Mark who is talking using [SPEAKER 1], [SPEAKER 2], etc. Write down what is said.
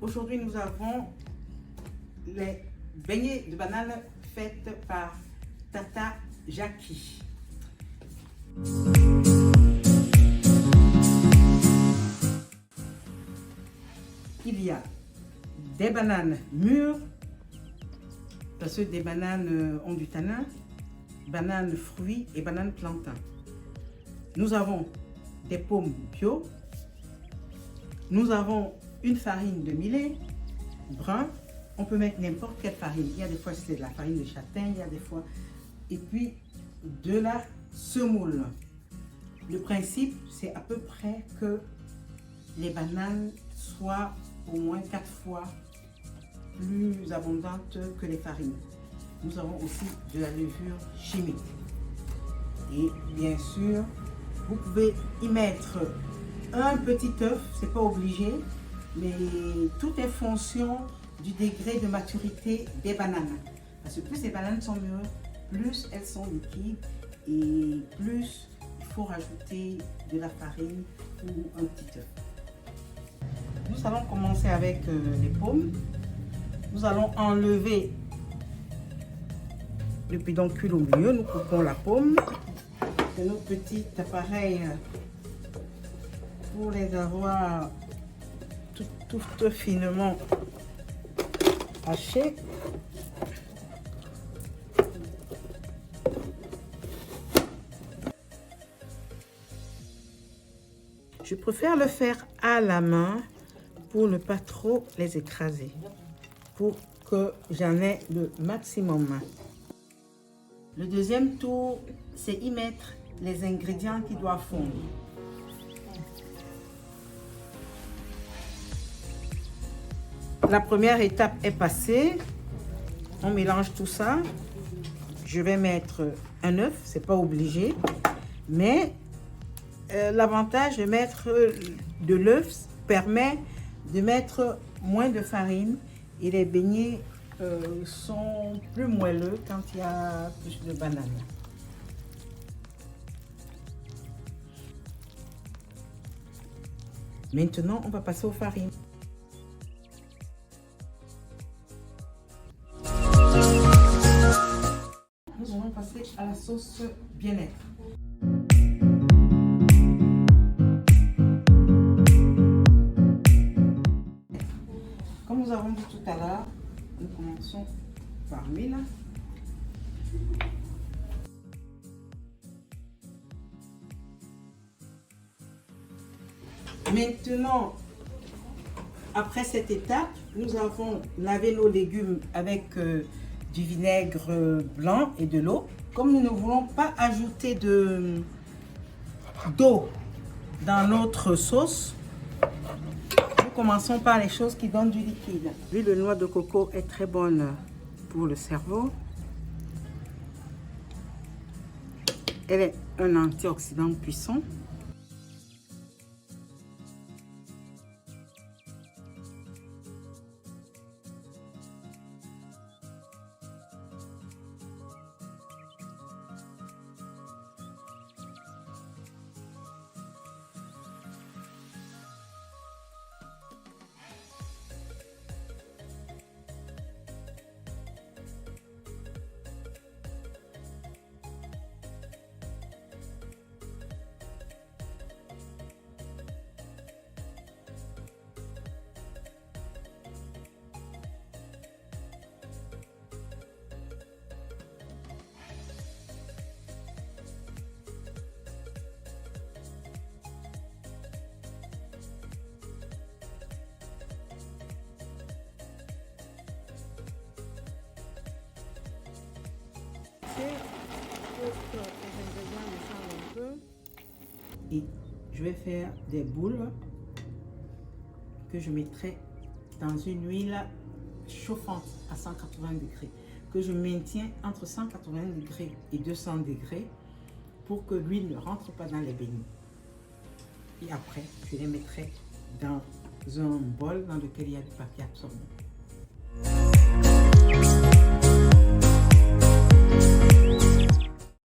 [SPEAKER 1] Aujourd'hui, nous avons les beignets de banane faites par Tata Jackie. Il y a des bananes mûres, parce que des bananes ont du tanin, bananes fruits et bananes plantains. Nous avons des pommes bio. Nous avons une farine de millet brun. On peut mettre n'importe quelle farine. Il y a des fois c'est de la farine de châtaigne, il y a des fois. Et puis de la semoule. Le principe, c'est à peu près que les bananes soient au moins 4 fois plus abondantes que les farines. Nous avons aussi de la levure chimique. Et bien sûr, vous pouvez y mettre un petit œuf, c'est pas obligé, mais tout est fonction du degré de maturité des bananes. Parce que plus les bananes sont mûres, plus elles sont liquides et plus il faut rajouter de la farine ou un petit œuf. Nous allons commencer avec les pommes. Nous allons enlever le pédoncule au milieu. Nous coupons la pomme. C'est nos petits appareils pour les avoir tout finement hachés. Je préfère le faire à la main pour ne pas trop les écraser, pour que j'en ai le maximum. Le deuxième tour, c'est y mettre les ingrédients qui doivent fondre. La première étape est passée. On mélange tout ça. Je vais mettre un œuf, c'est pas obligé, mais l'avantage de mettre de l'œuf permet de mettre moins de farine et les beignets sont plus moelleux quand il y a plus de bananes. Maintenant, on va passer aux farines. Nous allons passer à la sauce bien-être. Comme nous avons dit tout à l'heure, nous commençons par l'huile. Maintenant, après cette étape, nous avons lavé nos légumes avec du vinaigre blanc et de l'eau. Comme nous ne voulons pas ajouter d'eau dans notre sauce, nous commençons par les choses qui donnent du liquide. L'huile de noix de coco est très bonne pour le cerveau. Elle est un antioxydant puissant. Et je vais faire des boules que je mettrai dans une huile chauffante à 180 degrés, que je maintiens entre 180 degrés et 200 degrés pour que l'huile ne rentre pas dans les beignets. Et après, je les mettrai dans un bol dans lequel il y a du papier absorbant.